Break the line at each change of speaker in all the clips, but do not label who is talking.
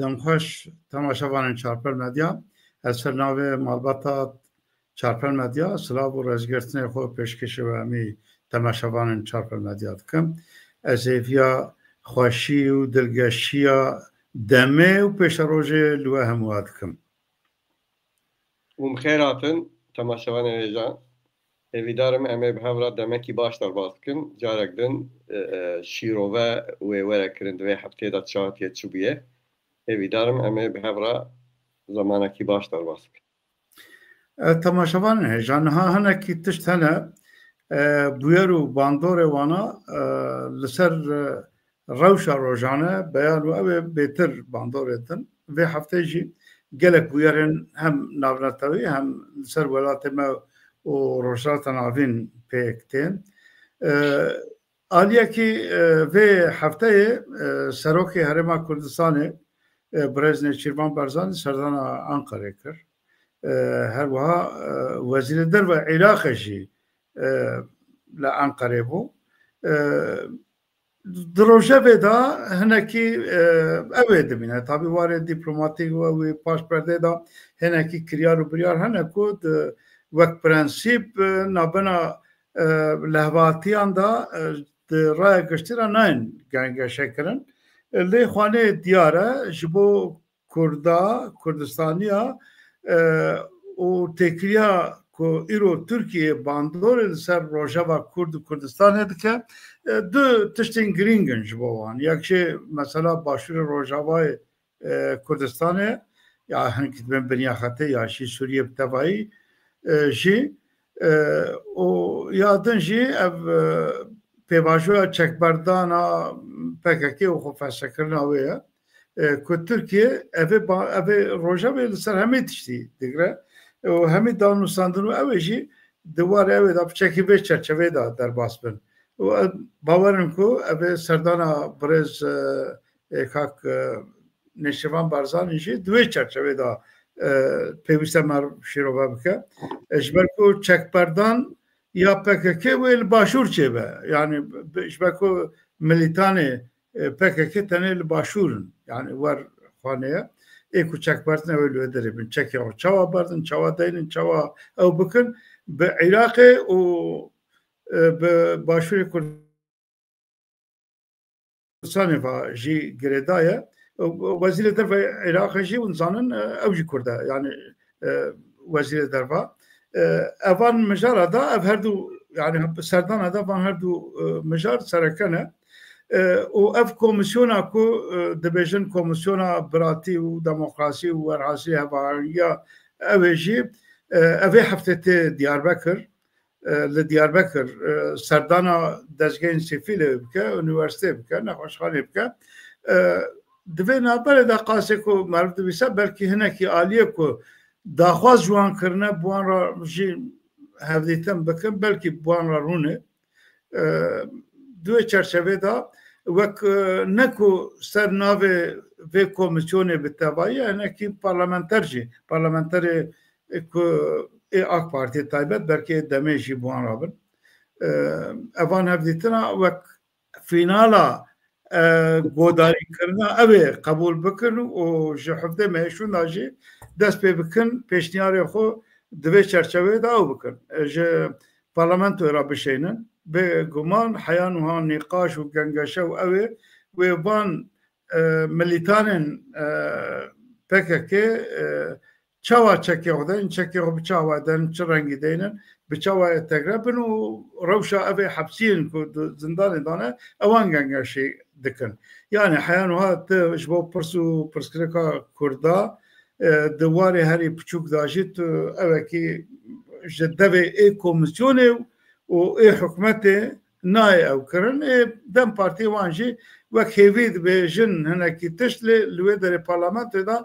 دمخوش تماشاوان چارپل مدیا از سرناوه مالباتا چارپل مدیا سلام و رزگرتن خود پیشکش و امی تماشاوان چارپل مدیا دکم از ایویا خوشی و دلگشی دمه و پیش روژه لوه همواد دکم
خیراتن تماشاوان ایجان ویدارم امی به هفرا دمکی باش در باز کن جارک دن شیروه و وره کرند و هفته داد شاهد یه چوبیه ویدارم امی به هفرا زمانکی باش در باز کن
تماشاوان ایجان ها هنکی تشت هنه بویرو باندور وانا لسر روشا روزانه بیان و اوه بهتر باندور اتن و هفته جی گلک بویرن هم نافنتاوی هم لسر ولات ما و روشات نافین پیکتین آلیا کی و هفته سروکی هرما کردستانه برزن شیروان برزان سردان آنکاره کر هر وها وزیر در و عراق جی لأنقره بو دروجه بدا هنکی اوه دمینه طبی وارد دیپلوماتیک و پاش پرده دا هنکی کریار و بریار هنکود وقت پرنسیب نابنا لحواتیان دا رای گشتی را ناین گنگه شکرن لی خوانه دیاره جبو کردستانیا و تکریا که ایرو ترکیه باندور سر روژاوا کردستان هده که دو تشتین گرینگن جبوان یکشه مثلا باشور روژاوای کردستانه یا هنکت بین بنیا خطه یا شی سوریه بتوایی جی و یادن جی اف پیواجویا چکبردانا پککی و خوفاسه کرنا ویا که ترکیه اوه روژاوی لسر همه تشتی دیگره و همه دانوستاندن و اوه جی دواره اوه دا بچکی به چرچوه دا در باس بن و باورم که اوه سردانا برز کاک نشوان بارزان جی دوی چرچوه دا پیوسته مر شیروه بکه اجبر که چکبردان یا پککی ویل باشور چه به یعنی اجبر که ملیتان پککی تنه باشورن یعنی ور خانه ایکو چک بردن اویلو ادربن چکی او چوا بردن چوا دینن چوا او بکن به عراق و به باشور کردستان و جی گردایه وزیر درفا عراق جی ونزانن او جی کرده یعنی وزیر درفا اوان مجار دا او هر دو یعنی سردان دا اوان هر دو مجار سرکنه و اف کمیسیونا کو دبیجن کمیسیونا براتی و دموکراسی و ورعاسی هواریا اویجی اوی هفته دیاربکر لدیاربکر سردانا دزگین سیفیل بکه انیورسیته بکه نخوشخانه بکه دوی نابر دا قاسه کو معروف دویسه بلکه هنکی آلیه کو داخواز جوان کرنه بوان را جی هفدیتن بکن بلکه بوان را رونه دوی چرچوه دا وک نکو سر ناوه و کمیسیونه بتوایی انکی پارلمانتر که اک پارتی تایبت برکه دمیشی بوان رابن اوان هفدیتنا وک فینالا گوداری کرنا اوه قبول بکن و جحفده میشون داجی دست پی بکن پیشنیاری خو دوی چرچوه دا او بکن جه پارلمانتو را بشینن به گمان حیان و نقاش و گنگشه و اوه و وان ملیتان پکه چاوا چکی خودن چکی خود بچاوا دن چه رنگی دینن بچاوا تقریبا و روشا اوه حبسین که زندان دانه اوان گنگشه دکن یعنی حیان و جبو پرسکرکا کردا دواره هری پچوک داشت اوه که جدوه ای کمیسیونه و ای حکومت نای او کرن دم پارتی وانجی وک هیوید به جن هنکی تشل لوی در پارلمانت دا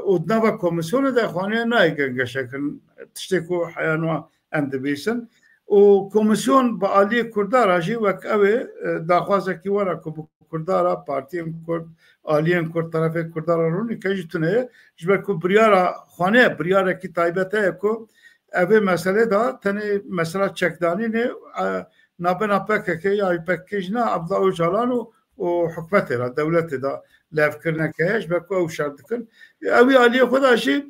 و نوا کمیسیون دا خوانه نای گنگشه کن تشتی که حیانوا اندبیسن و کمیسیون با آلی کردارا جی وک اوه داخوازه کی ورا که کردارا پارتی کرد آلیان کرد طرف کردارا رونی که جتونه جبه که بریارا خوانه بریارا کی تایبته که اوه مسئله دا تنه مسئله چکدانی نه نابنا پکه یا پکیج نه ابدا اوجالان و و حکومتی را دولتی دا لفکرنه که هش بکو او شرط کن اوی آلیه خدا شی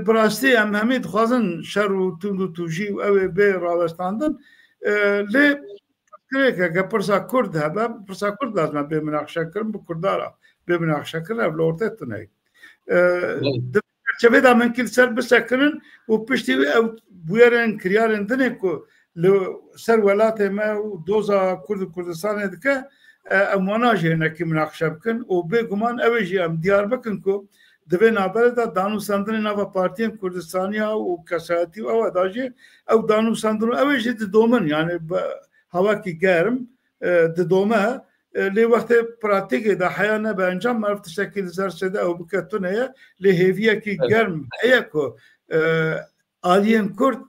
براستی همه دخوازن شر و تند و توجی و اوی به راوستاندن لی فکره که پرسا کرد هبه پرسا کرد لازمه به مناقشه کرن به کردارا به مناقشه کرن او لورته تنهی چه دا من کل سر بسکنن و پشتی او بویرن کریارن دنه که سر ولات ما و دوزا کردستان دکه اموانا جهنه که مناقشه بکن و بگمان اویجی ام دیار بکن که دوی نابره دا دانو سندن ناوا پارتین کردستانیا و کساتی و او داجی او دانو سندن اویجی دومن یعنی هوا کی گرم دومه لی وقت پراتیک دا حیانه به انجام مرفت شکل زرشده او بکتونه لی هیویه کی گرم ایکو آلیین کرد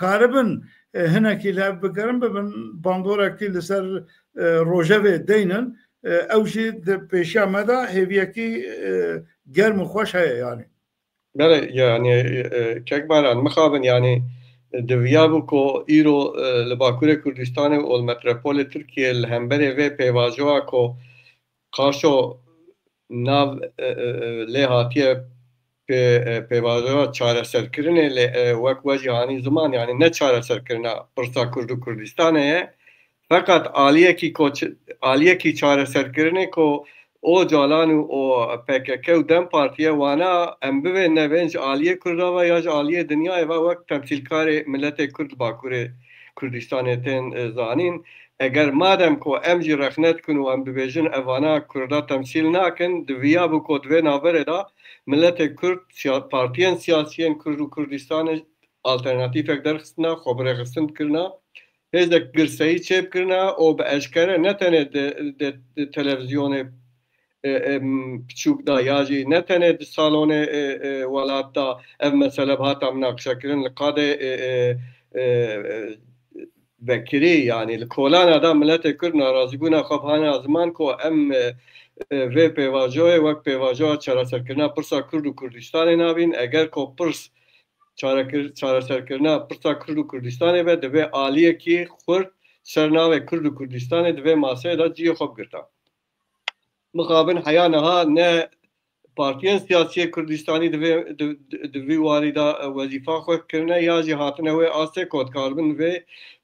کاربن هنه کی لب بگرم ببن باندورا کی لسر روژه دینن اوشی در پیشی آمده هیویه کی گرم خوش هست yani.
بله yani ککبران مخابن yani دویابو کو ایرو لباکور کردستان و المتروپول ترکیه الهمبره و پیواجوا کو قاشو ناو لهاتیه پیواجوا چاره سرکرنه وک وجهانی زمان yani ne çare serkirna pırsa Kurdu Kurdistan'e fakat aliye ki çare serkirne ko o calanu o PKK و Dem Partiye wana embive nevenj aliye Kurda ve yaj aliye dünyaya ve vak temsilkari millete Kurd bakure Kurdistan'e ten zanin eğer madem ko emji rehnet kunu embivejin evana Kurda temsil nakin diviya bu kodve navere da millete Kurd partiyen siyasiyen Kurdu Kurdistan'e alternatif ekder kısna xobere kısın kırna hezek girseyi çep kırna o be eşkere ne tane de televizyonu piçuk da yaji ne tane de salone velat da ev mesela hata münakşa kirin likade vekiri yani kolana da millete Kurd narazı buna xabhane zaman ko em ve pevajoy vak pevajoy çara serkirna pırsa Kurdu Kurdistan'e nabin eğer ko pırs çara serkirna pırsa Kurdu Kurdistan'e ve deve aliye ki Kurd sernave Kurdu Kurdistan'e deve masaya da ciye xob girta مقابل حیانها نه پارتیان سیاسی کردستانی دوی واریدا وظیفه خود کرنه یا جهاتنه و آسته کود کاربن و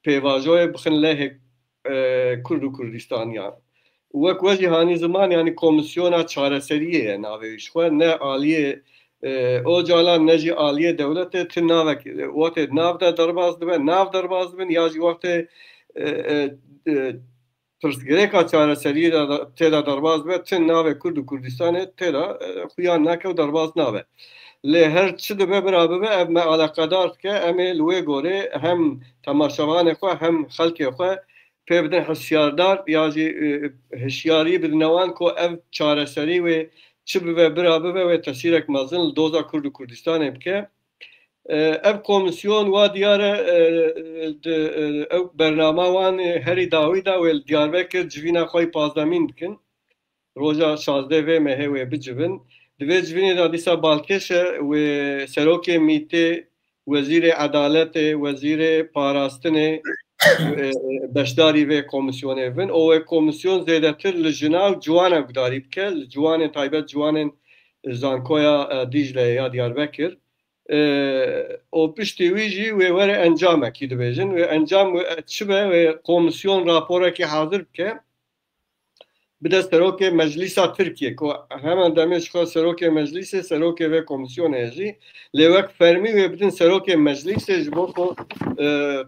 پیواجوی بخن له کرد و کردستانیان وک وجهانی زمان یعنی کمیسیونا چارەسەریه ناویش خو نه عالیه او جالان نجی عالیه دولت تناوک وقت ناو دا درباز دبن ناو درباز دبن یا جی وقت پرسگرێکا چارەسەریە تێدا دەرباز بێت تن ناوێ کورد و کوردستانê تێدا خویان ناکە و دەرباز نابێت lê her çi dibe bira bibe ev me alaqedar dike em ê li wê gorê hem temaşevanê xwe hem xelkê xwe pê bidin hişyardar ya jî hişyarî bidin wan ku ev çareserî wê çi bibe bira bibe wê tesîrek mezin li doza Kurd û Kurdistanê bike ev komisyon wa diyare ew bernama wan herî dawî da wê Diyarbekir civîna xwe pazdemîn bikin roja 16 vê mehê wê bicivin di vê civînê da dîsa balkêşe wê serokê mîtê wezîrê edaletê wezîrê parastinê beşdarî vê komisyonê bin o wê komisyon zêdetir li jina û ciwanan gudarî bike li ciwanên taybet ciwanên zankoya Dîcle ya Diyarbekir o piştî wî jî wê were encamekî dibêjin wê encam çi be wê komisyon raporekî hazir bike bide serokê meclîsa Tirkiye ku hemen demê ji xwe serokê meclîsê serokê vê komisyonê jî lê wek fermî wê bidin serokê meclîsê ji bo ku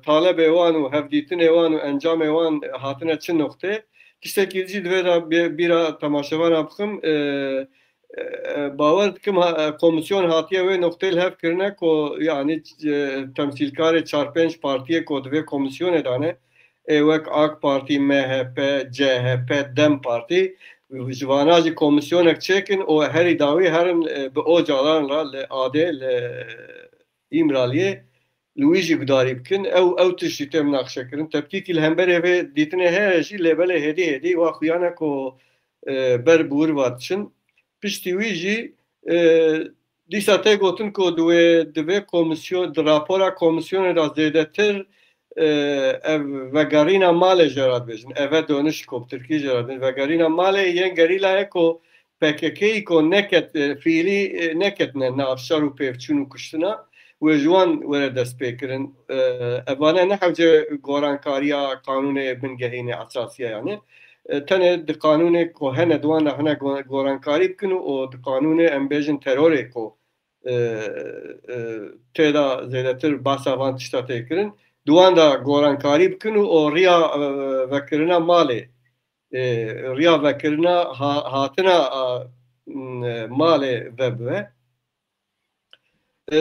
talebê wan û hevdîtinê wan û encamê wan hatine çi noxtê tiştekî jî divê da bîra temaşevana bixim باور dikim komisyon hatiye wê noktê li hev kirine ku yani temsîlkarê 4-5 partiyê ku divê komisyonê dane wek AK Parti, MHP, CHP, Dem Parti ji vana jî komisyonek çêkin û herî dawî herin bi o calan ra li adê li İmraliyê li wî jî gudarî bikin ew tiştî tê münaqşekirin tepkîkî li hemberê vê dîtinê heye jî lêbelê hêdî hêdî wa xuyane ku ber bi wir vatişin piştî wî jî dîsa tê gotin ku divê komisyon di rapora komisyonê da zêdetir vegarina male جرات بيجن eve dönüş kop Türkiye جرات vegarina male yen gerila eko PKK ko neket fiili neket ne navşar u pevçun u kuştuna ve juan were dest pêkirin evane ne hevce gorankariya kanûnê bin gehînê esasiye yani tenê di kanûnê ku hene duan hene gorankarî bikin û di kanûnê em bêjin terorê ku têda zêdetir bahsa van tişta tê kirin duan da gorankarî bikin û riya vekirina malê riya vekirina hatina malê vebive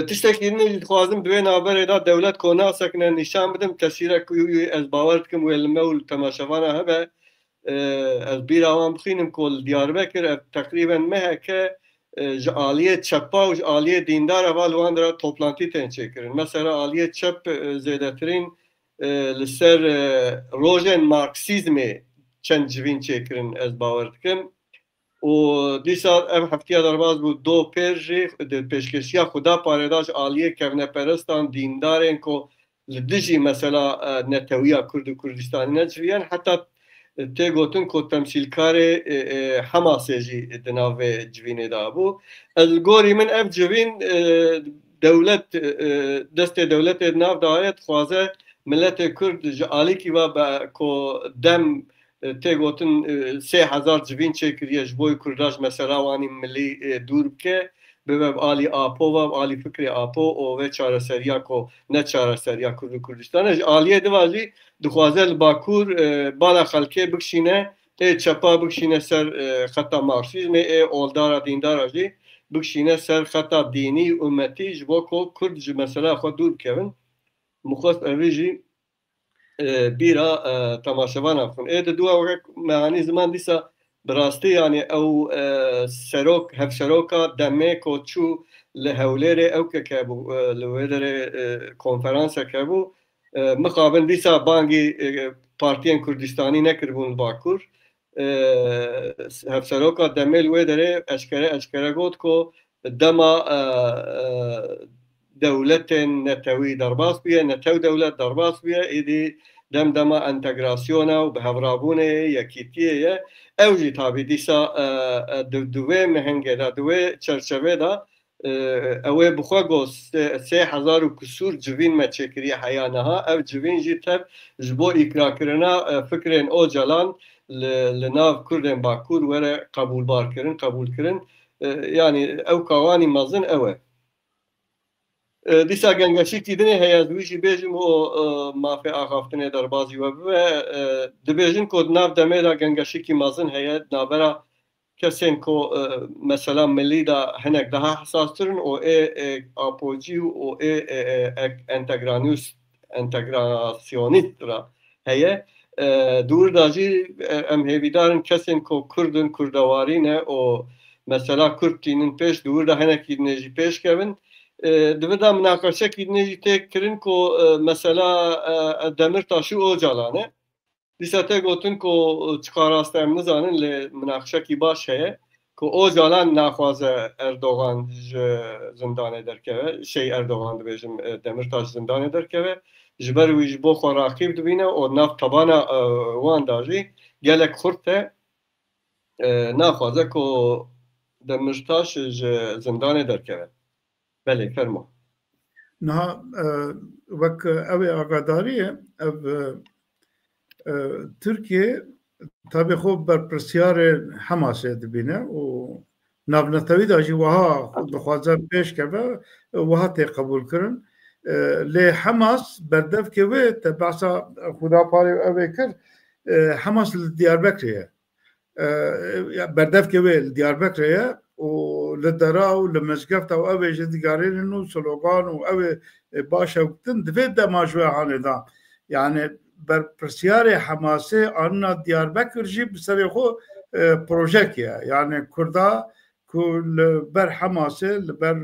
tiştekî din dixwazim bi wê naberê da dewlet ku nasekine nîşan bidim tesîrek ku ez bawer dikim wê li me û li temaşevana hebe ez bîra wan bixînim ku li Diyarbekir ev teqrîben meheke ji aliyê çepa û ji aliyê dîndar eva li wan de re toplantî tên çêkirin. Mesela aliyê çep zêdetirîn li ser rojên Marksîzmê çend civîn çêkirin ez bawer dikim. û dîsa ev heftiya derbas bû do pêr jî di pêşkeşiya xuda parêda ji aliyê kevneperestan dîndarên ku li dijî mesela netewiya Kurd û Kurdistanê neciviyan heta tê gotin ku temsîlkarê Hemasê jî di nav vê civînê de bû. Ez li gorî min ev civîn dewlet destê dewletê di nav daye dixwaze milletê Kurd ji alîkî ve ku dem tê gotin 3000 civîn çêkiriye ji bo Kurda mesela wanî millî dûr bike bibe alî apo ve alî fikrê apo û vê çareseriya ku ne çareseriya Kurd û Kurdistanê ji aliyê diva jî dixwaze li Bakur bala xelkê bikişîne ê çepa bikişîne ser xeta Marksîzmê ê oldara dîndara jî bikişîne ser xeta dînî ummetî ji bo ku Kurd ji mesela xwe dûr bikevin mixwest evî jî bîra temaşevana bikin. Ê di duwa wek mehanî ziman dîsa bi rastî yani ew serok hevseroka demê ku çû li Hewlêrê ew kebû li wê derê konferansek hebû mixabin dîsa bangî partiyên Kurdistanî nekiribûn li Bakur hevseroka demê li wê derê eşkere got ku dema dewletên netewî derbas bûye netew dewlet derbas bûye êdî dem dema entegrasyona û bihevrabûnê yekîtiyê ye ew jî tabî dîsa di wê mihengê de di wê çerçevê de ew ê bi xwe got 3000 û kusûr civîn me çêkiriye heya niha ev civîn jî tev ji bo îkrakirina fikrên Ocalan li nav Kurdên Bakur were qebûlbar kirin qebûl kirin yani ew kawanî mezin ew e. Dîsa gengeşîkî dinê heye wî jî bêjim û mafê axaftinê derbasî we bibe dibêjin ku di nav demê de gengeşîkî mezin heye navbera kesên ku mesela millî de hinek daha hesastir in û ê apocî û ê entegrasyonîst re heye dûr da jî em hêvîdarin kesên ku Kurdin kurdewarî ne û mesela Kurd tînin pêş dûr da hinekî dinê jî pêş kevin divê de münaqeşekî dinê jî tê kirin ku mesela Demirtaş û Ocalan e dîsa tê gotin ku çiqa rast em nizanin lê münaqeşekî baş heye ku Ocalan naxwaze Erdogan ji zindanê derkeve Erdogan dibêjim Demirtaş zindanê derkeve ji ber wî ji bo xwe raqîb dibîne û nav tebana wan da jî gelek xurt e naxwaze ku Demirtaş ji zindanê derkeve. Belê fermo.
Niha wek ew ê agadarî ye ev Tirkiye tabii xwe berpirsyarê Hemasê dibîne û navnetewî da jî wiha dixwaze pêş keve wiha tê qebûl kirin lê Hemas berdevkê wê te behsa Xudaparê ew ê kir Hemas li Diyarbekirê ye berdevkê wê li Diyarbekirê ye û li dera û li mezgefta û ew ê ji digarênin û slogan û ew ê baş ew din divê dema ji wê hanê da yani berpirsyarê Hemasê anina Diyarbekir jî bi serê xwe projek ye yani Kurda ku li ber Hemasê li ber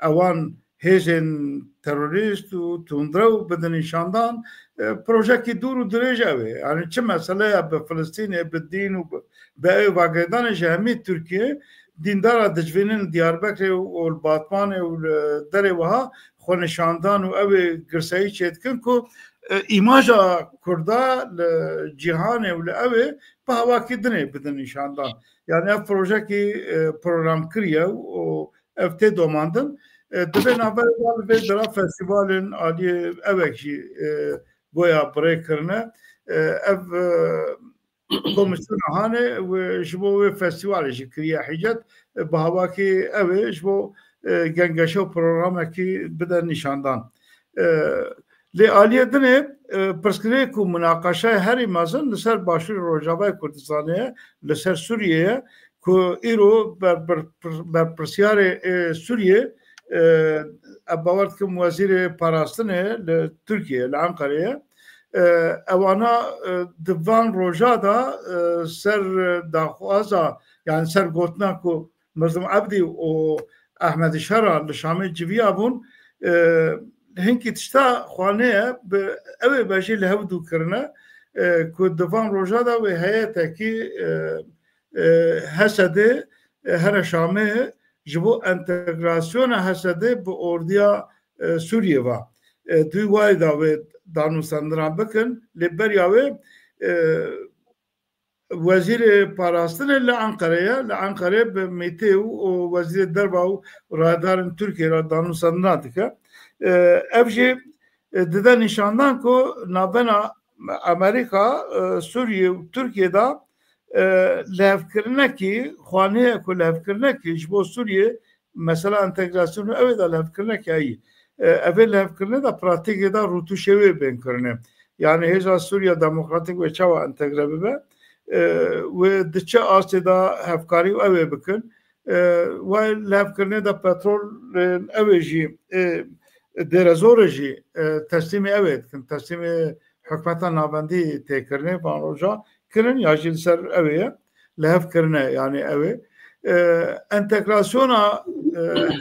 ewan hêzên terorîst û tundrew bidin nîşandan projekî dûr û dirêj ew ê yani çi meseleya bi Filistînê bi dîn û bi ew vegedanê ji hemî Tirkiye dîndara dicivînin Diyarbekirê û li Batmanê û li derê wiha xwe nîşandan û ew ê girseyî çê dikin ku ایماجا کردا جهان و لعوه به هوا کدنه بدن نشاندان یعنی اف پروژه کی پروگرام کریه و افته دوماندن دبه نابر به درا فستیوالن عالی اوکشی بویا برای کرنه اف komisyon hane ve jbo festival ji kiriya hicet bahavaki ev jbo gengeşo programı ki beden nişandan li aliyedine perskire ku münakaşa her imazın liser başır Rojava Kurdistan'e liser Suriye'ye ku iro ber persyare Suriye abavart ki muazir parastine Türkiye Ankara'ya اوانا دوان روژا دا سر داخوازا یعنی سر گوتنا کو مردم عبدی و احمد شرا لشامه جویا بون هنکی تشتا خوانه اوه باشی لهودو کرنه که دوان روژا دا و هیئتا کی حسده هر شامه جبو انتگراسیون حسده به اردیا سوریه و دوی وای دا و دانو سندران بکن لبریاوه وزیر پاراستن لانقره به میتیو و وزیر درباو رادارن ترکیه را دانو سندران دکه افجی دیده نشاندن که نابنا امریکا سوریه و ترکیه دا لحف کی خوانه که لحف کی جبو سوریه مثلا انتگراسیون اوه دا لحف کی هایی اول لحف کرنه دا پراتیک دا روتو شوی بین کرنه یعنی هزا سوریا دموکراتیک و چاوا انتگره ببه و دچه آسته دا هفکاری و اوه بکن و لحف کرنه دا پترول اوه جی درزور جی تسلیم اوه کن تسلیم حکمتا نابندی تی کرنه بان روژا کرن یا جیل سر اوه لحف کرنه یعنی اوه انتگراسیونا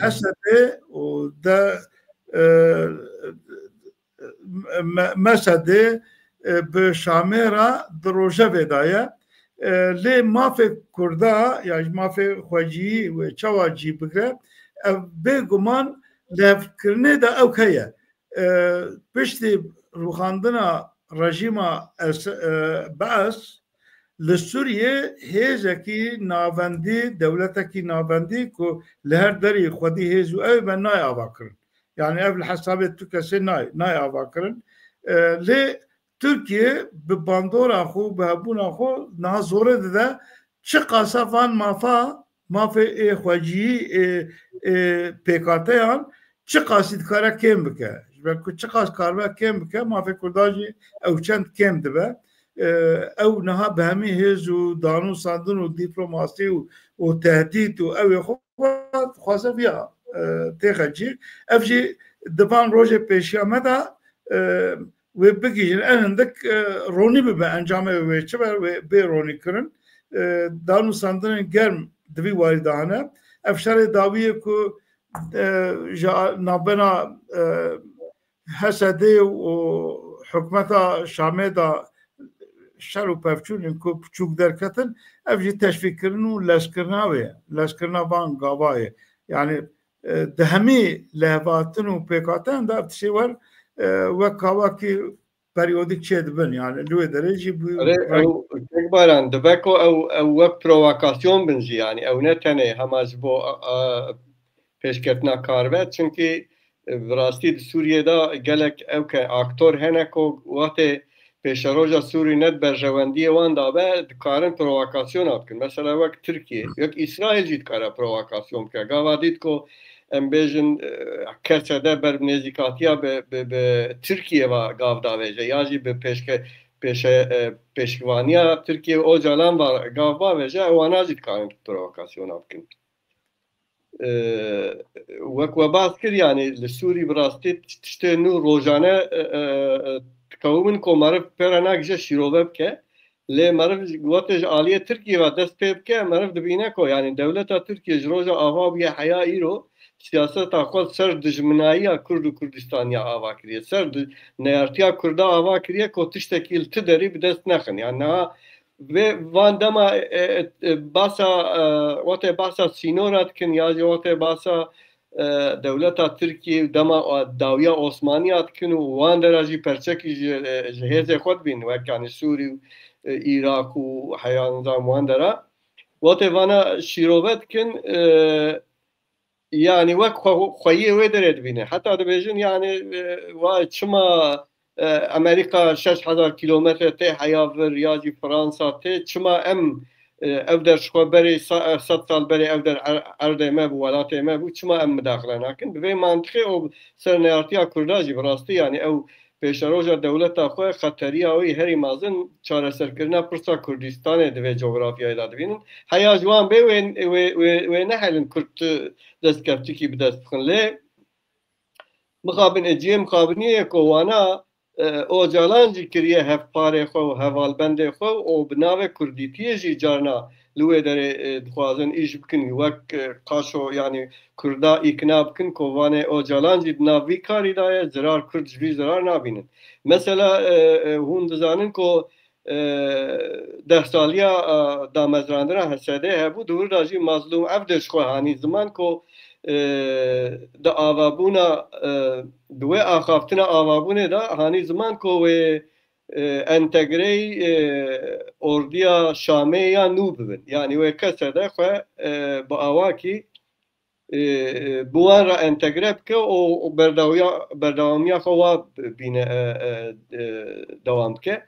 حسده و دا مسده به شامره دروژه ودایه لی مافی کرده یا مافی خواجی و چواجی بگره به گمان لفکرنه دا اوکیه پشتی روخاندنا رژیم بعث لسوریه هیزکی ناوندی دولتکی ناوندی که لهر داری خودی هیزو اوی من نای آوا کرن yani evli hesabı tükese nay avakarın. Le Türkiye bir bandora xo be buna xo na zore de çıkasa van mafe xwaji PKK yan çıkasit kara kem bike. Belki çıkas karba kem bike mafe kurdaji evçent kem dibe. Ev naha behmi hezu danu sandın o diplomasi o tehdit o ev xo xwasa biya تخجی افجی دبان روزه پیشیامه دا و بگیجن انندک رونی به انجامه و چه به رونی کرن دانو ساندن گرم دوی واردانه افشار داویه که نابنا حسده و حکمتا شامه دا شر و پفچون که چوک درکتن افجی تشویق کرن و لشکرنا وان گاوایه یعنی دهمی لهواتن و پیکاتن دا افتشی ور وکاواکی پریودیک چه دبن yani لوی درجی bu
tekbaran debeko ev wek provokasyon benzi yani ev ne tane hamaz bu peşketna karve çünkü rastî Suriye'de gelek evke aktör heneko vate peşaroja Suriye net berjevendiye wan da be dikarin provokasyon atkin mesela vek Türkiye yok İsrail jî dikare provokasyon bike gavadît ko em bêjin kerçede ber nêzîkatiya be Türkiye ve gavda veje ya jî be peşkevaniya Türkiye o calan var gavba veje wana jî dikarin provokasyon atkin wek we bas kir yani li Sûrî bi rastî tiştê nû rojane dikewin ku meriv pêra nakije şîrove bike lê meriv wetê ji aliyê Tirkiye ve dest pê bike meriv dibîne ku yani dewleta Tirkiye ji roja ava bûye heya îro siyaseta xwe ser dijminayiya Kurd û Kurdistaniya ava kiriye ser neyartiya Kurda ava kiriye ku tiştekî li ti derî bi dest nexin yani niha ve van dema basa wetê basa sînora dikin ya jî wetê basa دولتا ترکیه دما داویا عثمانیات کن و وان دراجی پرچکی جهیز خود بین وکانی سوری و عراق و حیان نظام وان درا وقتی وانا شیروت کن يعني وك خويه ودرت بينه حتى دبيجن يعني وشما امريكا 6000 كيلومتر تي حيافر ياجي فرنسا تي شما ام افدر شخو بري 100 سال بري افدر ارض ما بو ولات ما بو شما ام مداخله لكن بفي منطقي او سرنيارتيا كرداجي براستي يعني او پیشروج دولت خو خطریه اوی هری مازن چاره سرکرنا پرسا کردستان دوی جغرافیای داد بینن حیا جوان به و نه هلن کرد دست کفتی کی بدست بخن لی مخابن اجیم مخابنیه کوانا او جالانجی کریه هف پاره خو هوال بنده خو او بناوه کردیتیه جی جارنا لوی در دخوازن ایش بکن وک قاشو یعنی کردا اقنا بکن کوانه او جالانجی ناوی کاری دایه زرار کرد جوی زرار نابینن مثلا هون دزانن کو 10 سالیا دامزراندنا حسده هبو دور راجی مظلوم عبدش خو هانی زمان کو دا آوابونا دوی آخافتنا آوابونه دا هانی زمان کو انتگری اردیا شامه یا نو ببین یعنی و کسه ده خواه با آواکی بوان را انتگره بکه و بردوامیا خواه بینه دوام که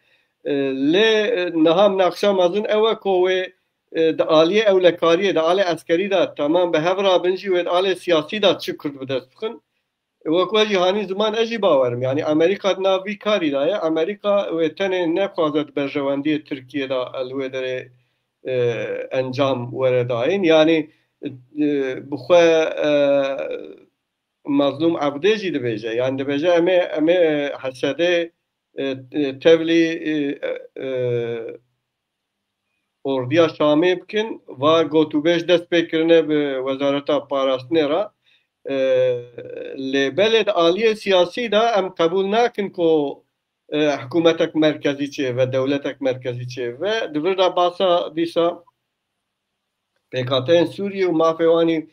لی نهام نقشه مازن اوه کوه دا آلیه اولکاریه دا آلیه اسکری دا تمام به هفرا بنجی و دا آلیه سیاسی دا چی کرد بدست بخن وکو جهانی زمان اجی باورم یعنی امریکا ناوی کاری دایه امریکا و تنه نخوازد برجواندی ترکیه دا الوه داره انجام ورداین یعنی بخواه مظلوم عبده جی دبیجه یعنی دبیجه امه حسده تبلی اردیا شامی بکن و گوتوبش دست بکرنه به وزارت پاراستنه را لبلد عالیه سیاسی دا ام قبول نکن که حکومتک مرکزی چه و دولتک مرکزی چه و دور دا باسا دیسا پیکاتین سوریه و مافیوانی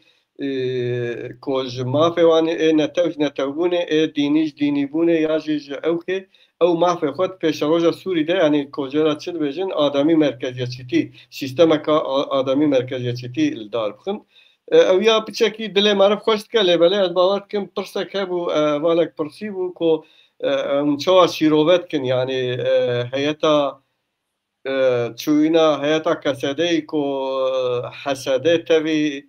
کج مافیوانی نتوبونه دینیش دینی بونه یاجیج اوکه او مافی خود پیش روزا سوری ده یعنی کجرا چه بجن آدمی مرکزیتی سیستم کا آدمی مرکزیتی دار بخن او یا بچکی دل معرف خوشت کله بله از باور کم پرسه که بو والک پرسی بو کو چوا شیروت کن یعنی هیئتا چوینا هیئتا کسده ای کو حسده توی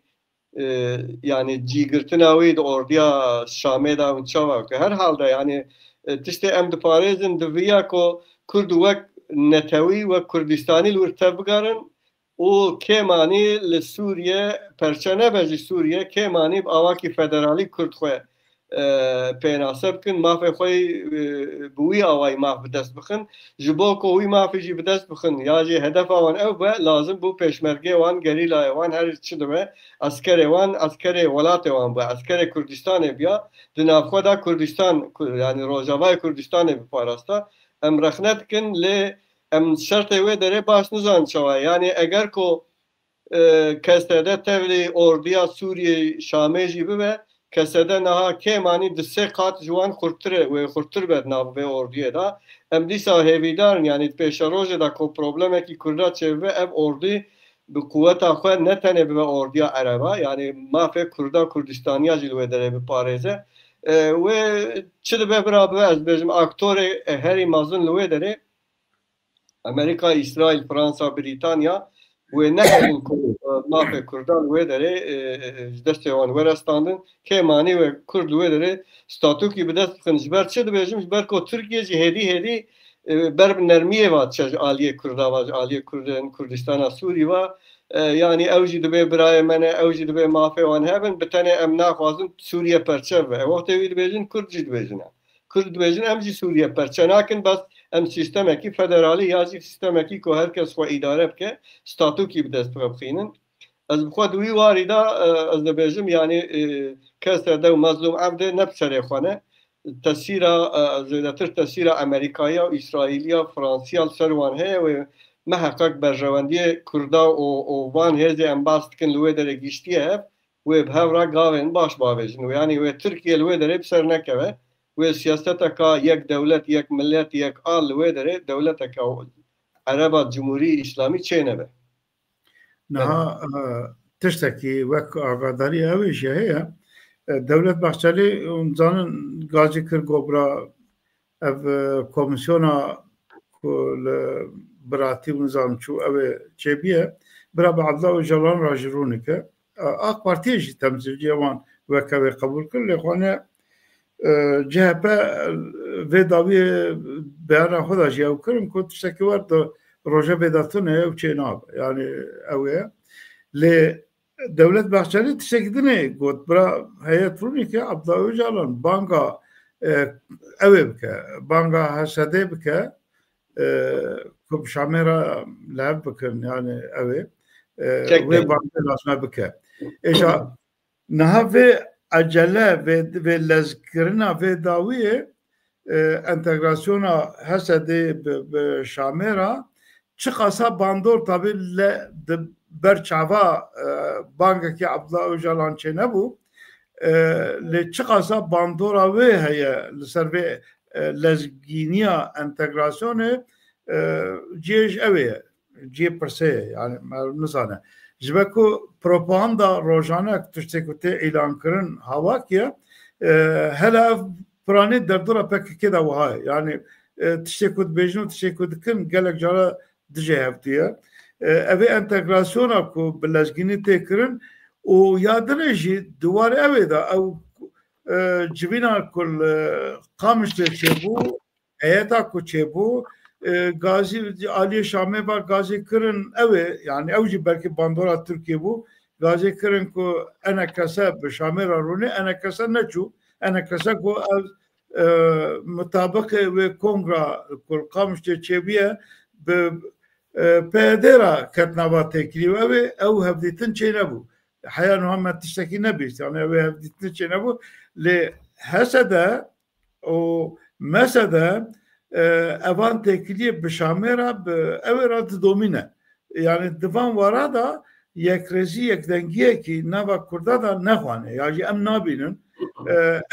yani cigirtina wê di ordiya Şamê da û çawa ke her halde yani tiştê em diparêzin di vêya ku Kurd wek netewî wek Kurdistanî li wir tev bigarin û kêmanî li Sûriye perçe nebe ji Sûriye kêmanî bi awakî federalî Kurd xwe pênase bikin mafê xwe bi wî awayî maf bi dest bixin ji bo ku wî mafê jî bi dest bixin ya jî hedefa wan ew be lazim bû pêşmergê wan gerîlayê wan her çi dibe askerê wan askerê welatê wan be askerê Kurdistanê biya di navxwe da Kurdistan yani Rojavayê Kurdistanê biparasta em rexne dikin lê em şertê wê derê baş nizan çawa yani eger ku kesede tevlî ordiya Sûriye Şamê jî bibe kesede naha kêmanî di sê qat ji wan xurtir be nav vê ordiyê da em dîsa hêvîdarin yani pêşa rojê da ku problemekî Kurda çêve ev ordî bi quweta xwe ne tenê bibe ordiya Ereba yani mafê Kurda Kurdistaniya jî li wê derê biparêze wê çi dibe birabe ez bêjim aktorê herî mezin li wê derê Amerika, İsrail, Fransa, Britanya wê neherin ku mafê Kurdan wê derê ji destê wan werestandin kêmanî ve Kurd wê derê statûkî bi dest bixin ji ber çi dibêjim ji ber ku Tirkiye jî hêdî ber bi nermiyê va diçe ji aliyê Kurda va ji aliyê Kurdistana Sûrî va yani ew jî dibe birayê me ne ew jî dibe mafê wan hebin bi tenê em naxwazin Sûriye perçev be wextê wî dibêjin Kurd jî dibêjin Kurd dibêjin em jî Sûriye perçe nakin bes em sistemekî federalî ya jî sistemekî ku herkes xwe îdare bike statûkî bi dest bixînin ez bi xwe di wî warî da ez dibêjim yani kes de mezlûm evdê ne bi serê xwe ne tesîra zêdetir tesîra Amerîkaya û İsraîliya Fransîya li ser wan heye wê meheqek berjewendiyê Kurda û van hêzê em bas dikin li wê derê gîştiye hev وی بهورا گاوین باش باویجن و یعنی وی ترکیه لوی داره بسر نکوه وی سیاست که یک دولت یک ملت یک آل لوی داره دولت که عرب جمهوری اسلامی چه نبه
نه تشتکی وک آگاداری هویش هی دولت بخشلی زنان گازی کر گوبرا اف کمیسیونا کل براتی ونظام شو او چه بیه برا بعضا و جلان راجرونه که آق پارتیش تمثیلی وان وکوی قبول کرد لخوانه CHP ve davî beyana xwe da jî ew kirin ku tiştekî wer di roja vêdatûnê ew çê nabe yani ew ê lê Devlet Bahçeli tiştekî dinê got bira heyet Rûnîkê Abdullah Öcalan banka ew ê bike banka Hesedê bike ku bi Şamêra li hev bikin yani ew ê wê bankê lazim bike êja niha vê acele ve lezkirina ve dawiye entegrasyona Hesedê bi Şamêra çıkasa bandor tabi le berçava bankaki Abdullah Öcalan çe nebû le çıkasa bandora wê heye li ser vê lezgîniya entegrasyonê ciyê ji ew ê ciyê pirsê yani nizane ji ber ku propaganda rojane tiştê ku tê îlan kirin hava kiye hele ev piranî derdora PKK de wiha ye yani tiştê ku dibêjin û tiştê ku dikin gelek cara dijî hevtiye ev ê entegrasyona ku bi lezgînî tê kirin û yadinê jî diwar ew ê de ew civîna ku Qamişlê çêbû heyeta ku çêbû Gazi Aliye Şamê va gazê kirin ew ê yani ew jî belkî bandora Tirkiye bû gazê kirin ku enek kese bi Şamêra rûnê enek kese neçû enek kese ku ev mutabiqê wê kongra ku Qamişlê çêbûye bi PYD ra ket nava têkilî ew ê ew hevdîtin çê nebû heya niha me tiştekî nebîst yani ew ê hevdîtin çê nebû lê Hesedê û Mesedê evan têkiliyê bi Şamêra bi ew ê ra didomîne yani divan wara da yekrêzî yekdengiyekî nava Kurda da nexwane ya jî em nabînin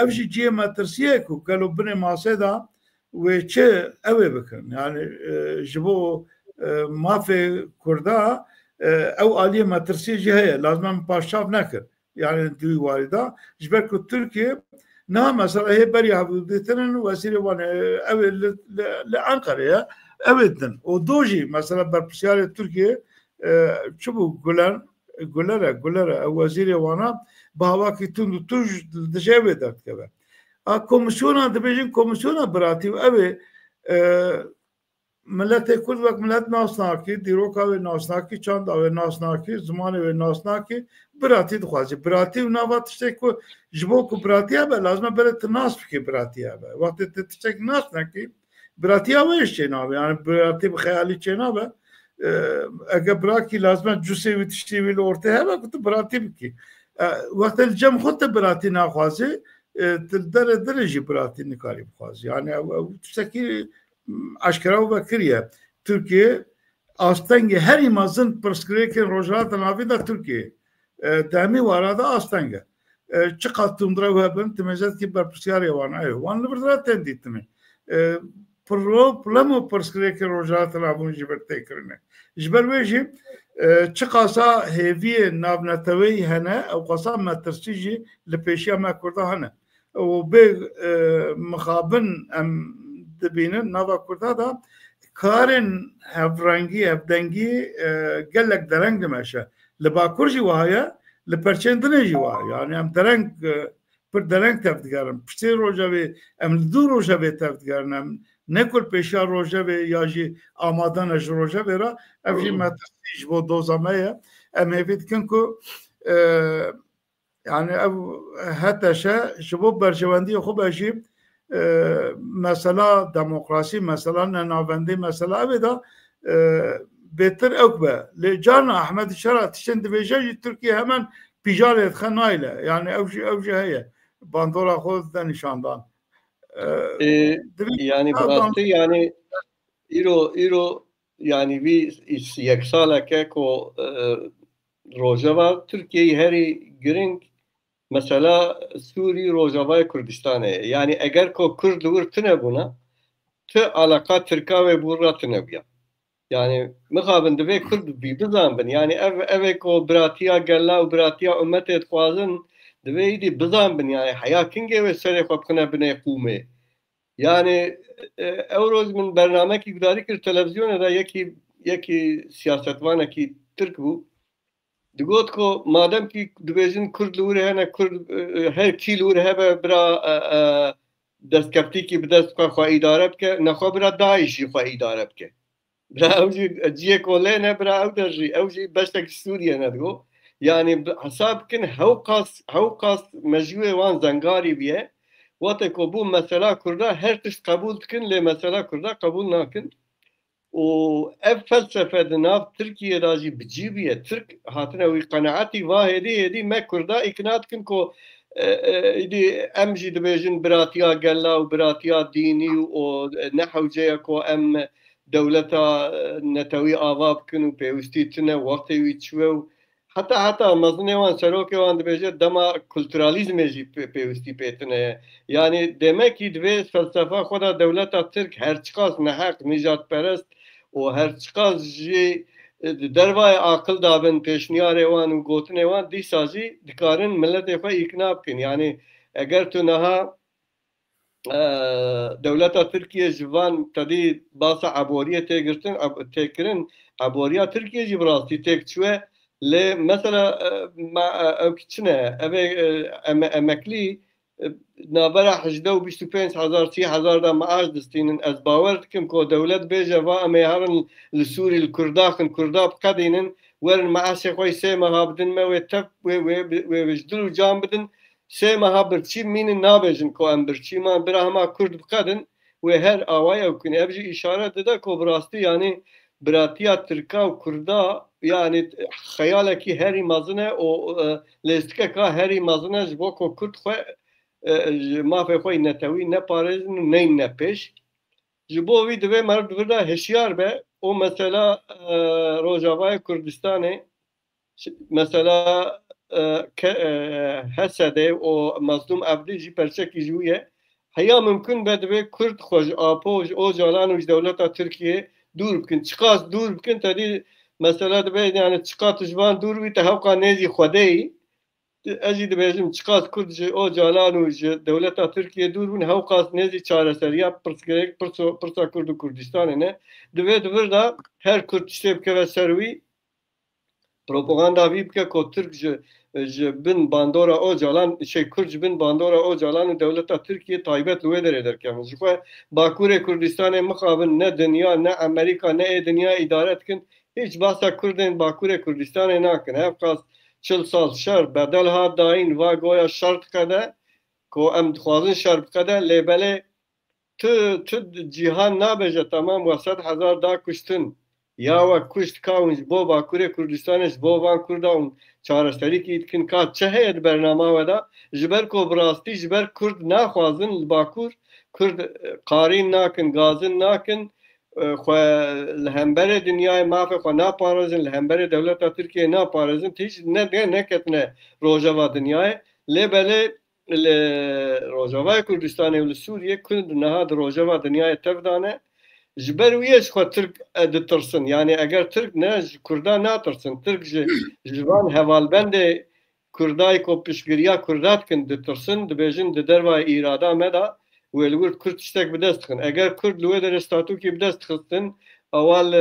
ev jî ciyê metirsiyê ku gelo binê masê da wê çi ew ê bikin yani ji bo mafê Kurda ew aliyê metirsiyê jî heye lazim em paşav nekir yani dûî warî da ji ber ku Tirkiye na mesela hê beriya hevdîtinin wesîrê wan ew ê li Enqereyê ew ê din û do jî mesela berpirsiyarê Tirkiye çi bû Guler ew wezîrê wana bi hawakî tund û tuj dijî ew ê derdikeve komisyona dibêjin komisyona biratî ew ê milletê Kurd wek millet nasnakî dîroka wê nasnakî çanda wê nasnakî zimanê wê nasnakî biratî dixwaze biratî û nava tiştek ku ji bo ku biratî hebe lazim e berê tu nas bikî biratî hebe wextê tu tiştek nas nekî biratiya wê ji çê nabe yani biratî bi xeyalî çê nabe eger birakî lazim e cusê wî tiştî wî li ortê hebe ku tu biratî bikî wextê li cem xwe tu biratî naxwazî tu li derê dirê jî biratî nikarî bixwazî yani ew tiştekî aşkera ve kiriye Türkiye astenge her imazın perskireken rojata navi da Türkiye demi varada astenge çıkat tundra ve ben temezet ki berpisyar yavan ayo wan liberdra tenditme problemo perskireken rojata navun jiberte kirne jber veji çıkasa heviye navnatavi hene ev qasam matersici li peşiya me kurda hene o be mukhabin em dibînin nava Kurda da karên hevrengî hevdengî gelek dereng dimeşe li Bakur jî wiha ye li perçên dinê jî wiha yani em dereng pir dereng tev digerin piştê roja wê em li dû roja wê tev digerin em nekul pêşiya roja wê ya jî amadan ji roja wê ra ev jî metirsî ji bo doza me ye em hêvî dikin ku yani ev heteşe ji bo berjewendiyê xwe jî mesela demokrasi mesela navendî mesela ev da bêtir ew be lê carna Ahmed Şera tiştên dibêje jî Tirkiye hemen pîjalê dixe nayle yani ew jî heye bandora xwe de nîşandan
yani birastî yani îro yani vî yek saleke ku Rojava Türkiye'yi heri giring mesela Suriye Rojava Kürdistan'e yani eğer ko Kürt vurtune buna tü alaka Türkiye ve burratine biya. Yani mukabinde ve Kürt bir bizan yani ev ko bratiya gella u bratiya ümmet etquazın deveydi bizan bin yani hayakinge ve sere kopkına bine kume. Yani evroz min bername ki gudari kir televizyona da yeki siyasetvan ki Türk bu digot ko madem ki dibêjin Kurd li wir hene Kurd her kî li wir hebe bira destkeftîkî bi dest xwe îdare bike nexwe bira Daişî xwe îdare bike bira ew jî ciyê ku lê ne bira ew de jî ew jî beştek Sûriye ne digo yani hesab bikin hewqas mecûyê wan zengarî biye wate ku bû mesela Kurda her tişt qebûl dikin lê mesela Kurda qebûl nakin و اف فلسفه دناف تركيا راجي بجيبيه ترك هاتنا وي قناعتي هدي ما كردا اقناعت كن كو دي امجي دبيجن براتيا قلا وبراتيا ديني ونحو جيكو ام دولتا نتوي آواب كنو بيوستيتنا وقتي ويتشوو حتى مزنه وان سروكي وان دبيجه دما كولتراليزم جي بيوستي بيتنا يعني demek ki dve felsefe خدا دولتا ترك هر چقاس نحق نجات پرست و هر چقاس جی دروای عقل دابن پیشنیار وان و گوتن وان دی سازی دکارن ملت خو اقناع کن yani اگر تو نها دولتا ترکیه جوان تدی باسا عبوریه تکرن عبوریه ترکیه جی براستی تک چوه لی مثلا ما اوکچنه امکلی نابرا 85,000 30,000 دا معاش دستینن از باور دکم که دولت بیجه و اما هرن لسوری الکرداخن کرداب قدینن ورن معاش خوی سه ماه بدن ما ویتب ویجدلو جام بدن سه ماه برچی مین نابجن که ام برچی ما برا کرد بقدن و هر آوای او کنی ابجی اشاره داده که براستی yani براتیا ترکا و کردا yani خیاله کی هری مازنه و لستکه که هری مازنه جبو که کرد خواه مافی خوی نتوی نپارزن نین نپیش جبو وی دوی مرد ورده هشیار به او مثلا روجاوای کردستانه مثلا حسده و مظلوم عبدی جی پرچکی جویه هیا ممکن به دوی کرد خوش آپوش او جالان و دولت ترکیه دور بکن چقاس دور بکن تدی مثلا دوی yani چقاس جوان دور بی تحوقا نیزی خودهی اجي دبيجم چقاس كرد او جالان و دولت تركيا دور بن هوقاس نزي چارەسەریya پرسا کرد و کردستان نه دوی دور دا her kurd işte bike servi propaganda vi bike ko Türk bin bandora o calan Kürt bin bandora o calan devleta Türkiye taybet ve ederken jixwe Bakurê Kurdistanê mixabin ne dünya ne Amerika ne dünya idare etkin hiç bahsa Kurdên Bakurê Kurdistanê nakin hevqas 40 sal şer bedel hat dain va goya şart kade ko em dixwazin şer bikede lêbelê tu cihan nabeje tamam ve 100,000 da kuştin ya ve kuşt kavunj bo Bakurê Kurdistanê bo van Kurdan çareserî dikin ka çi heye di bernama we da ji ber ku bi rastî ji ber Kurd naxwazin li Bakur Kurd qarîn nakin gazin nakin xwe li hemberê dinyayê mafê xwe naparêzin li hemberê dewleta Tirkiyeyê naparêzin hiç neketine rojava dinyayê lêbelê li Rojavayê Kurdistanê û li Sûriyê Kurd niha di rojava dinyayê tev dane ji ber wî xwe Tirk ditirsin yani eger Tirk ne ji Kurda natirsin Tirk ji van hevalbendê Kurdayê ku piştgiriya Kurda dikin ditirsin dibêjin di dervayê îrada me da wê li wir Kurd tiştek bi dest dixin eger Kurd li wê derê statûkê bi dest dixistin awal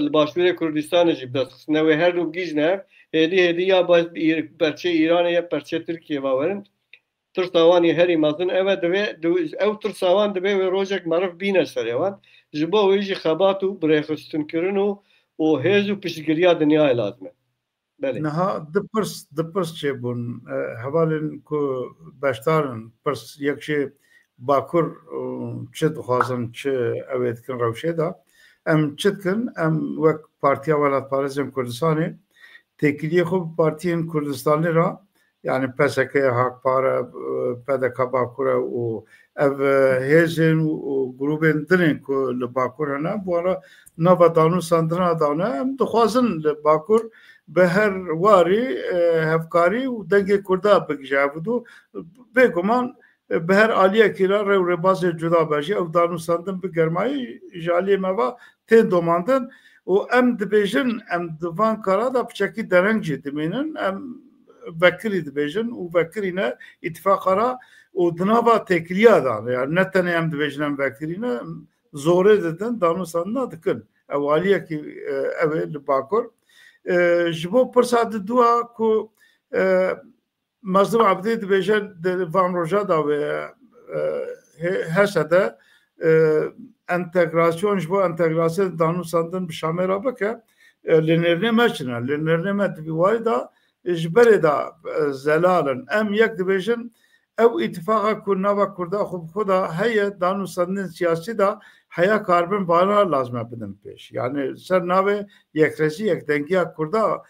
li başûrê Kurdistanê jî bi dest dixistin wê her du gîjne hêdî ya perçê Îranê ya perçê Tirkiyê verin tirsa wanî herî mezin ew ew tirsa wan dibe wê rojek meriv bîne serê wan ji bo wê jî xebat û birêxistinkirin û hêz û piştgiriya dinyayê lazim e.
Niha dipirs çêbûn hevalên ku beşdarin pirs yek jê Bakur çi dixwazin çi ew ê dikin rewşê da em çi dikin em wek Partiya Welatparêzên Kurdistanê têkiliyê xwe bi partiyên Kurdistanê ra yani PSK, Hakpare, PDK Bakur û ev hêzên û grûpên dinên ku li Bakur hene bu nava danûsandina dane em dixwazin li Bakur bi her warî hevkarî û dengê Kurda bigije ev bêguman bi her aliyekî re rêw rêbazê cuda be jî ew danûsandin bi germayî ji aliyê me ve tên domandin û em dibêjin em di van kara da piçekî dereng jî dimînin em vekirî dibêjin û vekirî ne îtîfaqa ra û di nava têkiliya da yani ne tenê em dibêjin em vekirî ne zorê didin danûsandina dikin ew aliyekî ew ê li Bakur ji bo pirsa didûa ku Mazlum Abdî dibêje di van roja da wê hesede entegrasyon ji bo entegrasyon danûsandin bi Şamê re bike li nêrnê me çine li nêrnê me di wayî da ji berê da zelalin em yek dibêjin ew îtîfaqa ku nava Kurda xwe bi xwe da heye danûsandinên siyasî da heya karibin bana lazim e bidin pêş yani ser navê yekresî yekdengiya Kurda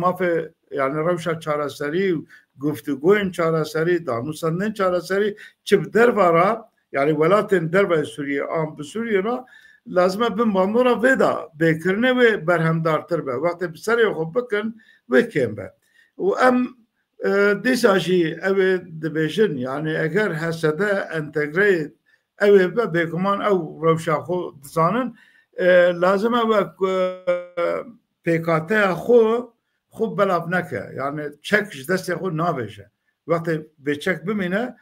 mafê yani rewşa çareserî guftugûyên çareserî danûsandinên çareserî çi bi derva ra yani welatên derve Sûriye an bi Sûriye ra lazim e bin bandora vê da bêkirinê wê berhemdartir be wextê bi serê xwe bikin wê kêm be û em dîsa jî ew ê dibêjin yani eger hesede entegreyê ew ê be bêguman ew rewşa xwe dizanin lazim e wek pêkateya xwe belav neke yani çek ji destê xwe nabêje wextê bêçek bimîne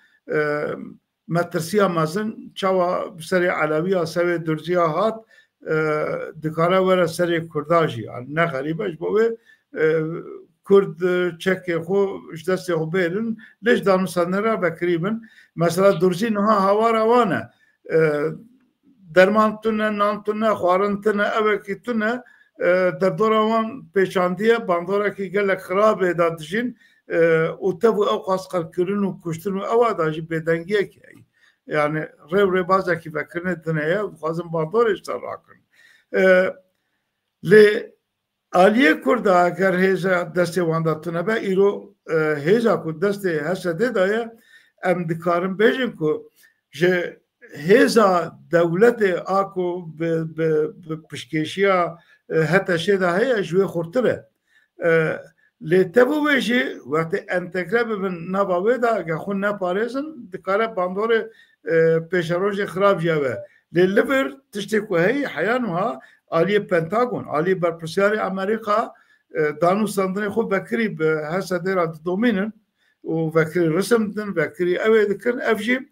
metirsiya mezin çawa bi serê Elewiya Sewê Durziya hat dikare were serê Kurda jî yani ne xerîbe ji bo wê Kurd çekê xwe ji destê xwe bêrin lê ji danûsandinê re vekirî bin mesela Durzî niha hawara wan e derman tune nan tune xwarin tune evekî tune derdora wan pêşandiye bandorekî gelek xirabê da dijîn û tev ew qasqerkirin û kuştin û ewa da jî bêdengiyekî yani rêw rêbazekî vekirinê din heye dixwazin bandorê ji te rakin lê aliyê Kurda eger hêza destê wan da tune be îro hêza ku destê Hesedê da ye em dikarin bêjin ku ji hêza dewletê a ku bi piştkeşiya heteşê da heye ji wê xurtir e lê tevû wê jî wextê entegre bibin nava wê da eger xwe neparêzin dikare bandorê pêşerojê xirab jî ew e lê li vir tiştê ku heyî heya niha aliyê Pentagon aliyê berpirsyarê Amerîka danûsandinê xwe vekirî bi Hesedê ra didomînin û vekirî risim didin vekirî ew ê dikin ev jî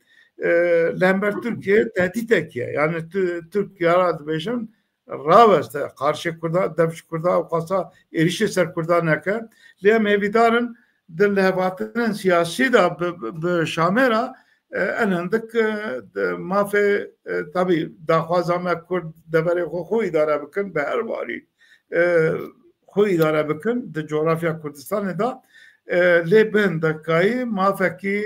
li hember Tirkiye tehdîtekî ye yani Tirkiye ra dibêjin raweste qarşê Kurda dev ji Kurda û qasa êrişê ser Kurda neke lê em hêvîdarin di lehevatininên siyasî da bi Şamê ra en hindik mafê tabî daxwaza me Kurd deverê xwe îdare bikin bi her warî xwe îdare bikin di coğrafya Kurdistanê da lê bi hindikayî mafekî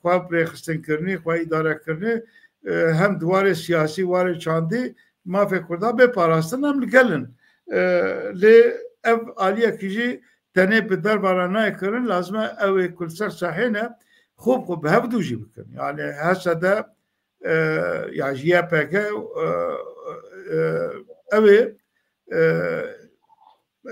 xwe birêxistinkirinî xwe îdarekirinî hem diwarê siyasî warê çandî mafê Kurda bê parastin em li gelin lê ev aliyekî jî tenê bi derva re nakirin lazim e ew ê ku li ser sahê ne xwe bi hevdû jî bikin yani Hesede ya ji YPG ew ê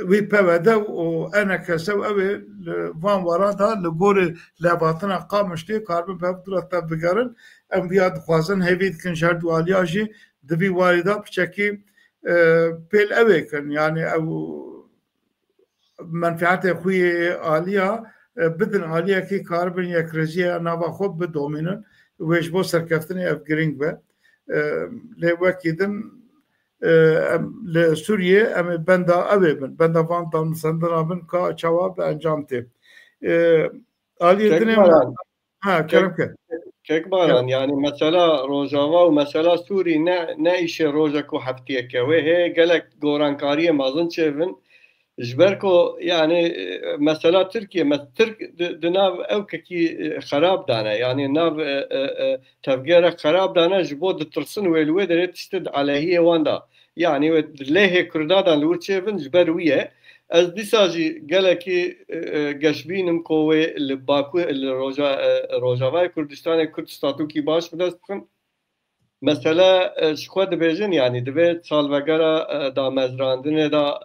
wî pevede û eneke sew ew ê li van waran da li gorî levatina Qamişlî karibin bi hevdû re tev bigerin em vîya dixwazin hêvî dikin ji her dû aliya jî di vî warî da piçekî pêl ew ê kin yani ew menfietê xwe aliya bidin aliyekî karibin yekreziya nava xwe bidomînin wê ji bo serkeftinê ev giring be lê wekî din li Sûriye em ê benda ew ê bin benda van danûsandina bin ka çawa bi encam tê aliyê dinê keremke
Kekbaran yani mesela Rojava ve mesela Suriye ne işe roja ku heftiyeke ve he gelek gorankariye mazın çevin jberko yani mesela Türkiye Türk dinav evkeki xarab dana yani nav tevgere xarab dana jbo ditirsin ve lwedere tişted aleyhiye wanda yani lehe Kurdadan lur çevin jber wiye از دیساجی گلکی گشبینم کوه لباکو روجاوای کردستان کرد ستاتوکی باش بدست بکن مثلا شخواد بیجن یعنی دوید سالوگرا دا مزراندن دا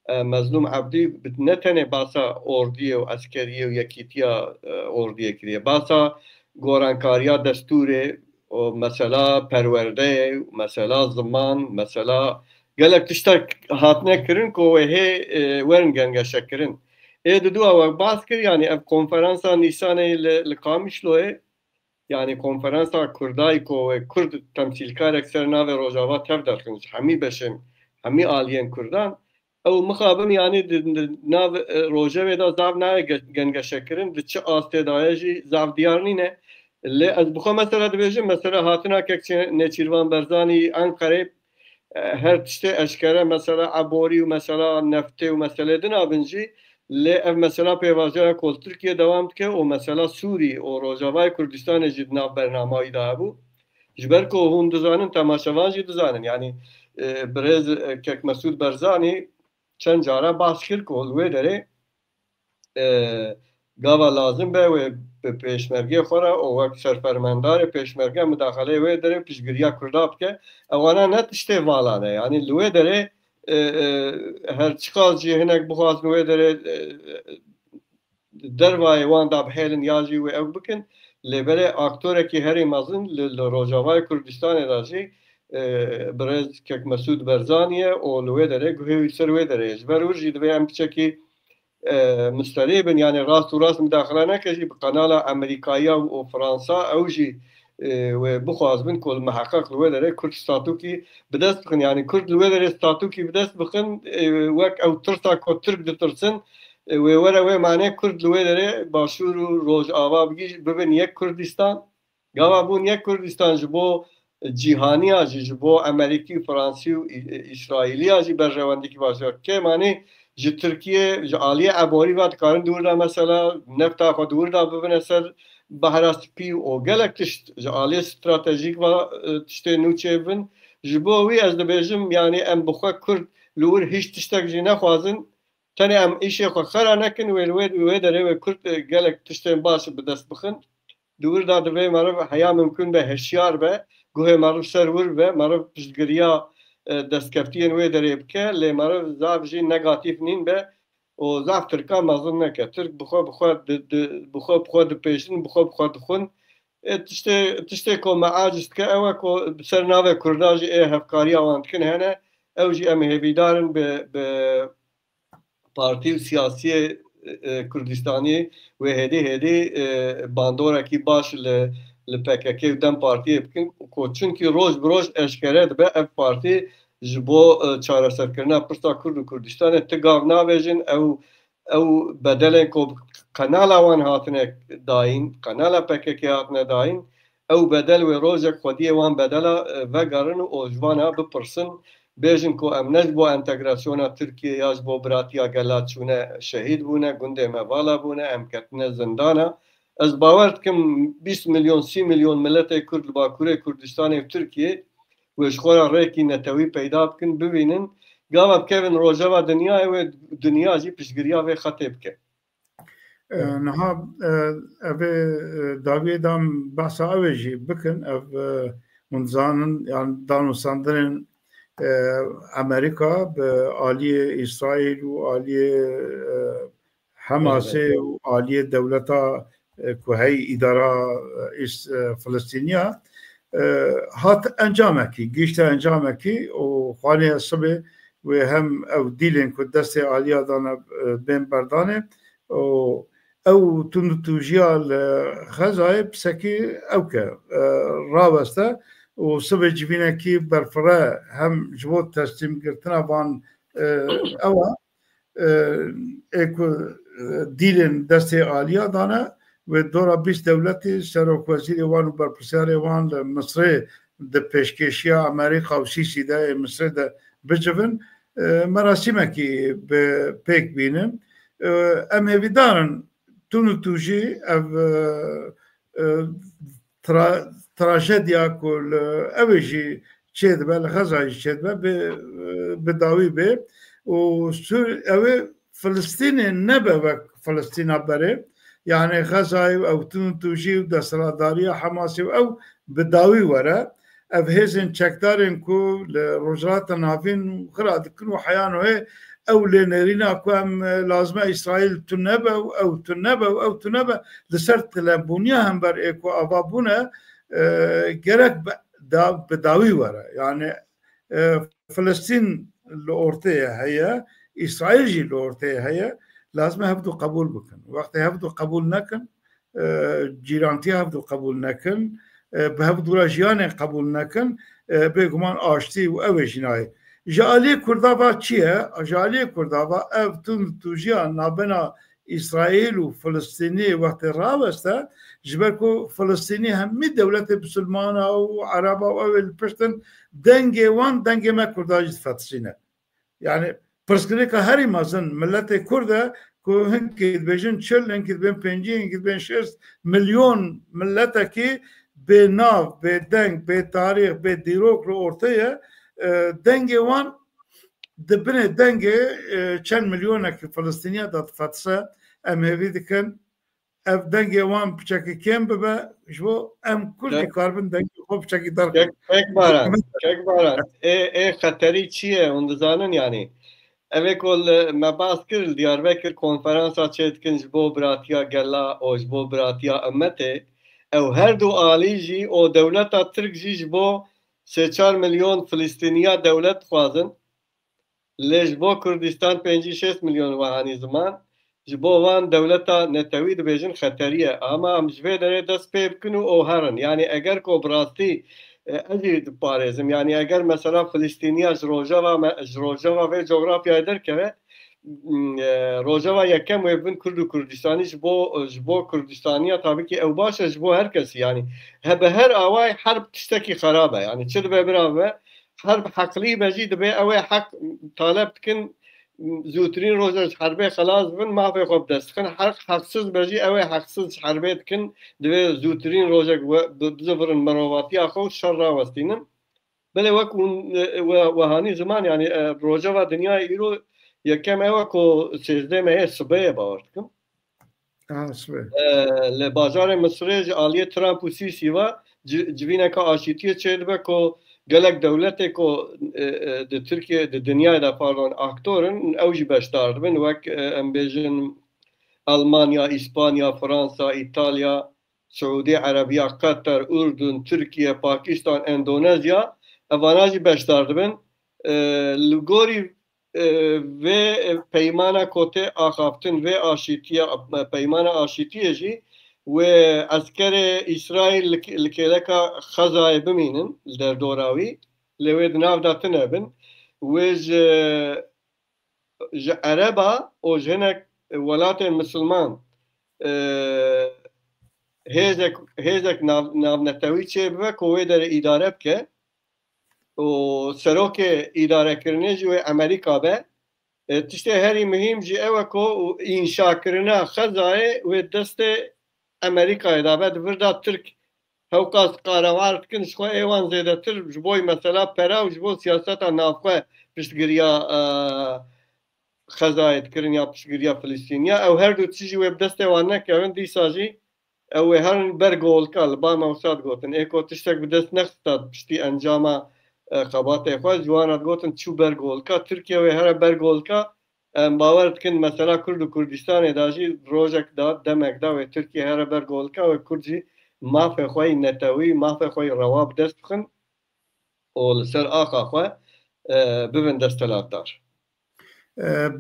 مظلوم عبدی نتنه باسا اردیه و عسکریه و یکیتیا اردیه کریه باسا گورانکاریا دستوره و مثلا پرورده مثلا زمان مثلا گلک تشتاک هاتنه کرن که هی ورن گنگه شکرن دو او باز کر یعنی اف کنفرانسا نیسانه لقامش لوه یعنی کنفرانسا کردای که کرد تمثیلکار اکثر ناو روجاوا تف درخنش همی بشن همی آلیین کردان او مخابم یعنی ناو روجه دا زاو نه گنگه شکرن ده چه آستدایجی زاو دیار نینه لی از بخوا مثلا دبیجم مثلا هاتنا که نچیروان برزانی انقره هر تشته اشکره مثلا عبوری و مثلا نفته و مثلا دنا بنجی لی مثلا پیوازه کل ترکیه دوام که و مثلا سوری و روجاوای کردستان جدنا برنامه‌ای دا بو جبر که هون دزانن تماشاوان جی دزانن یعنی برز که مسعود برزانی چند جاره باز کرد که الوی داره گاوا لازم به و پیشمرگی خوره و وقت سرفرماندار پیشمرگی مداخله وی داره پیشگیری کرداب که اوانا نتشته والانه یعنی لوی داره هر چقدر جی هنک بخواست لوی داره دروای وان داب هیلن یاجی و او بکن لبره اکتوره که هری مازن لروجاوای کردستان داشی برز که مسعود برزانیه و لوی داره گوهی سر وی داره جبر ورجی دوی هم بچه مستريبن يعني راس وراس مداخله نكجي بقناه امريكايه وفرنسا اوجي وبخواز بن كل محقق الويدر كرد ستاتوكي بدست بخن يعني كرد الويدر ستاتوكي بدست بخن وك او ترسا كو ترك دترسن وورا وي معناه كرد الويدر باشور روج آوا بگی ببن یک کردستان گاوا بون یک کردستان جبو جهانی آجی جبو امریکی فرانسی و اسرائیلی آجی برجواندی کی باشه که معنی جی ترکیه جی عالیه عباری وقت کارن دور دا مثلا نفتا خود دور دا ببینه سر بحراسپی و گلک تشت جی عالیه استراتژیک و تشته نوچه ببین جی بو وی از دبیجم یعنی ام بخواه کرد لور هیچ تشتک جی نخوازن تاني ام ایشی خو خرا نکن وی داره و کرد گلک تشته باش بدست بخن دور دا دوی معرف حیا ممکن به هشیار به گوه معرف سرور به معرف پشتگریا دستکفتین وی داره بکه لی معرف زاف جی نگاتیف نین به و زاف ترکا مازن نکه ترک بخوا دپیشن بخوا دخون تشته که معاجست که اوه که سر ناوه کرداجی هفکاری آوان کن هنه او جی ام هیویدارن به پارتی و سیاسی کردستانی و هدی باندورا کی باش لپکک و دم پارتی بکن کو چونکی روز بروز اشکره به اف پارتی جبو چاره سرکرنا پرستا کرد و کردستان تگاو ناویجن او بدلن کو قنال وان هاتنه داین قنال پکک هاتنه داین او بدل و روز خودی وان بدل و گرن او جوانا بپرسن بیشن کو ام نجبو انتگراسیونا ترکیه یاز بو براتیا گلات چونه شهید بونه گنده موالا بونه ام کتنه زندانا از باورد کم 20 میلیون 30 میلیون ملت کرد باکوره کردستان و ترکیه و اشخورا ریکی نتوی پیدا بکن ببینن گاوا بکوین روژاوا دنیا جی پشگریا و خطیب که
نها اوه داوی دام بحثا اوه جی بکن او منزانن يعني دانو ساندرن امریکا به عالی اسرائیل و عالی حماس و عالی دولتا کوهی اداره فلسطینیا هات انجامه کی گیشت انجامه کی و خانه صبح و هم او دیلن که دست عالی دانه بین بردانه او تونتوجیا خزای بسکی او که راوسته و صبح جبینه کی برفره هم جبوت تسلیم گرتنا بان اوه اکو دیلن دست عالیا دانه و دورا 20 دولتی سروک وزیر وان و برپرسیار وان مصر ده پیشکشیا امریکا و سیسی ده مصر ده بجون مراسمه کی به پیک بینم ام هیویدارن تونو توجی او تراژدیا کل اوجی چید به لغزای چید به داوی به و سر اوه فلسطین نبه وک فلسطین بره يعني غزة أو تونتوجي ودسرادارية حماسي أو بداوي ورا أبهزن تشكدارن كو لرجرات نافين وخراد كنو حيانو هي أو لنرينا كوام لازمة إسرائيل تنبا أو تنبا أو تنبا لسرت لبونيا هم بر إيكو أبابونا جرك بداوي ورا يعني فلسطين الأورتية هي إسرائيل جي الأورتية هي لازم هبدو قبول بكن وقت هبدو قبول نكن جيرانتي هبدو قبول نكن بهبدو راجيان قبول نكن بيقمان آشتي وأوي جناي جالي كردابا چيه جالي كردابا اف توجيان نابنا إسرائيل وفلسطيني وقت راوستا جبركو فلسطيني همي دولة بسلمانة وعربة وأوي البشتن دنجي وان دنجي ما كرداج فتسينه يعني برسكريكا هاري مازن ملت كرده كو هنكي بيجن تشل هنكي بين بنجي هنكي بين شيرس مليون ملتكي بناف بدنج بتاريخ بديروك لورتيه دنجي وان دبنه دنجي چند مليونك فلسطينية دات فتسه ام هيفي دكن اف دنجي وان بچاكي كم ببا جو ام كل كاربن دنجي خو بچاكي دار
كيك باران ايه خطري چيه وندزانن يعني اوه کل مباحث کرد دیاربکر کنفرانسا چید کنج بو براتیا گلا اوش بو براتیا امته او هر دو آلی جی او دولتا ترک جیش بو 3-4 ملیون فلسطینیا دولت خوازن لیش بو کردستان 5-6 ملیون وحانی زمان جبو وان دولتا نتوید بیجن خطریه اما هم جوه داره دست پیب کنو او هرن یعنی اگر کو براستی اجید پارێزم یعنی ئەگەر مەسەلا فلستینیا ڕۆژەوا vê coğrafyayê derkeve rojava yekem wê bin Kurd û Kurdistanî ji bo Kurdistaniya tabîkî ew baş e ji bo her kesî yani bi her awayê herb tiştekî xerab e yani çi dibe birave herb heqlî be jî dibe ew ê heq taleb dikin زووترین ڕۆژە حربێ خلاص بن مافێ خۆ بدەستخن حەقسز بەژی ئەوێ حەقسز حربێ دکن دوێ زووترین ڕۆژێک بزبرن مرۆڤاتیا خۆ شەڕ ڕاوەستینن بەڵێ وەک وەهانی زمان یعنی ڕۆژەوە دنیای ئیرۆ یەکەم ئەوە کۆ سێزدەمە هەیە سبەیە باوەڕ دکم لە باژارê Misrê ji aliyê Trump û Sîsî ve civîneka aşîtiyê çê dibe ku gelek devletê ku di Tirkiye di dünyayê de pardon aktorin ew jî beşdar dibin wek em bêjin Almanya, İspanya, Fransa, İtalya, Suudi Arabiya, Qatar, Urdun, Tirkiye, Pakistan, Endonezya evana jî beşdar dibin li gorî vê peymana kotê axaftin vê aşîtiya peymana aşîtiyê jî wê eskerê İsraîl li kêleka Xezayê bimînin li derdora wî lê wê di nav de tune bin wê ji Ereba û ji hinek welatên Misilman hêzek navnetewî çê bibe ku wê derê îdare bike û serokê îdarekirinê jî wê Amerîka be tiştê herî muhîm jî ew e ku înşakirina Xezayê wê destê Amerîkayê da be di vir da Tirk hewqas qarewar dikin ji xwe êwan zêdetir ji bo mesela pera û ji bo siyaseta navxwe piştgiriya Xezayê dikirin ya piştgiriya Filîstîniya ew her du tişî jî wê bi destê wan nekevin dîsa jî ew ê herin ber golka li ba Mewsad gotin ê ku tiştek bi dest nexista piştî encama xebatê xwe ji wan re gotin çû ber golka Tirkiye wê here ber golka باور dikin mesela Kurd û Kurdistanê da jî rojek da demek da wê Tirkiye here ber golka wê Kurd jî mafê xwe netewî mafê xwe rewa bi dest bixin û li ser axa xwe bibin destelatdar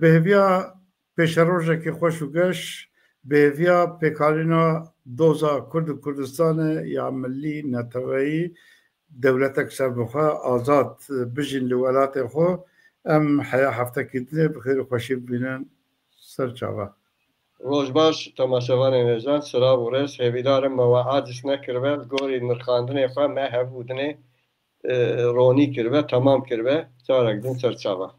bêhêviya pêşerojekê xweş û geş bêhêviya pêkarîna doza Kurd û Kurdistanê ya millî neteweyî dewletek serbixwe azad bijîn li welatê xwe em heya heftekî dinê bi xêr û xweşî bibînin ser çava
Roj baş temaşevanên hêjan sirav û rêz hêvîdarim me we aciz nekiribe li gorî nirxandinê xwe me hevû dinê ronî kiribe temam kiribe carek din ser çava